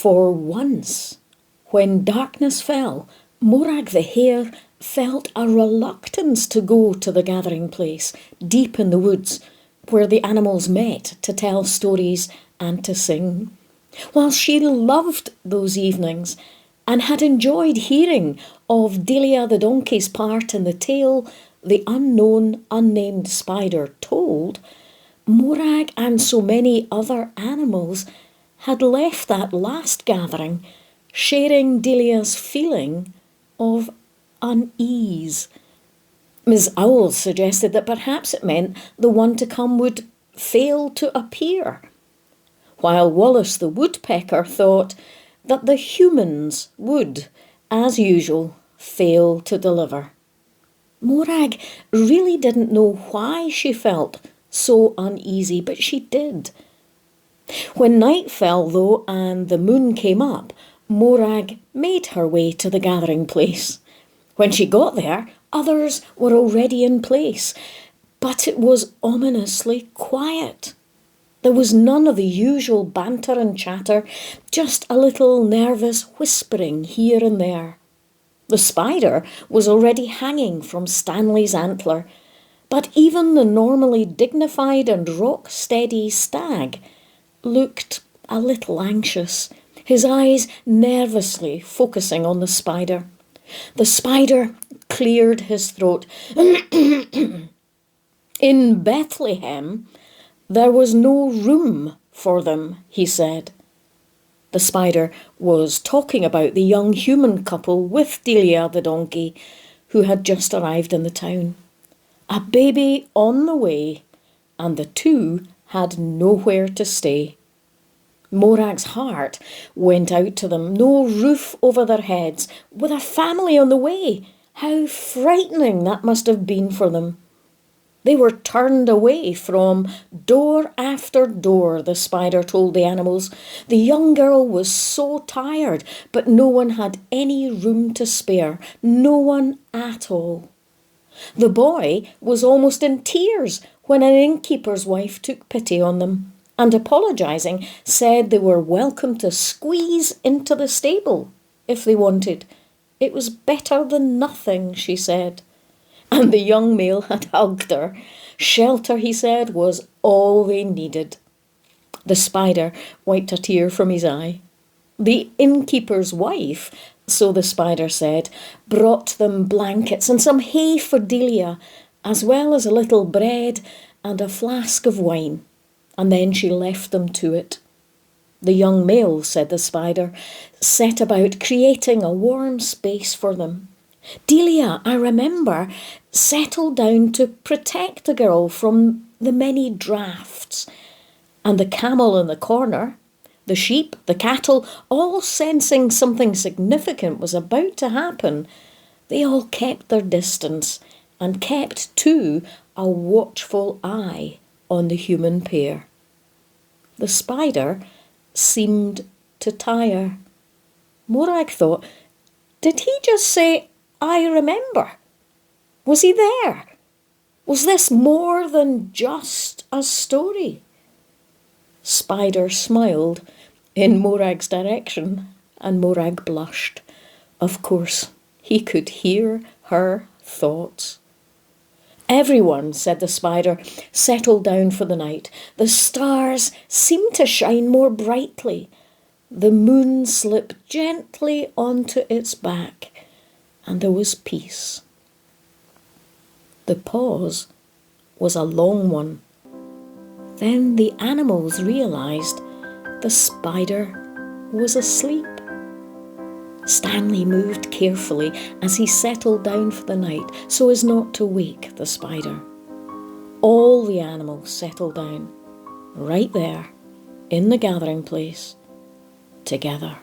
For once, when darkness fell, Morag the hare felt a reluctance to go to the gathering place, deep in the woods, where the animals met to tell stories and to sing. While she loved those evenings and had enjoyed hearing of Delia the donkey's part in the tale the unknown, unnamed spider told, Morag and so many other animals had left that last gathering sharing Delia's feeling of unease. Miss Owl suggested that perhaps it meant the one to come would fail to appear, while Wallace the woodpecker thought that the humans would, as usual, fail to deliver. Morag really didn't know why she felt so uneasy, but she did. When night fell, though, and the moon came up, Morag made her way to the gathering place. When she got there, others were already in place, but it was ominously quiet. There was none of the usual banter and chatter, just a little nervous whispering here and there. The spider was already hanging from Stanley's antler, but even the normally dignified and rock-steady stag looked a little anxious, his eyes nervously focusing on the spider. The spider cleared his throat. In Bethlehem, there was no room for them, he said. The spider was talking about the young human couple with Delia the donkey, who had just arrived in the town. A baby on the way, and the two had nowhere to stay. Morag's heart went out to them. No roof over their heads, with a family on the way. How frightening that must have been for them. They were turned away from door after door, the spider told the animals. The young girl was so tired, but no one had any room to spare. No one at all. The boy was almost in tears when an innkeeper's wife took pity on them and, apologising, said they were welcome to squeeze into the stable if they wanted. It was better than nothing, she said. And the young male had hugged her. Shelter, he said, was all they needed. The spider wiped a tear from his eye. The innkeeper's wife, so the spider said, brought them blankets and some hay for Delia, as well as a little bread and a flask of wine, and then she left them to it. The young male, said the spider, set about creating a warm space for them. Delia, I remember, settled down to protect the girl from the many draughts, and the camel in the corner, the sheep, the cattle, all sensing something significant was about to happen, they all kept their distance and kept, too, a watchful eye on the human pair. The spider seemed to tire. Morag thought, did he just say, I remember? Was he there? Was this more than just a story? Spider smiled in Morag's direction, and Morag blushed. Of course, he could hear her thoughts. Everyone, said the spider, settled down for the night. The stars seemed to shine more brightly. The moon slipped gently onto its back, and there was peace. The pause was a long one. Then the animals realised the spider was asleep. Stanley moved carefully as he settled down for the night so as not to wake the spider. All the animals settled down, right there, in the gathering place, together.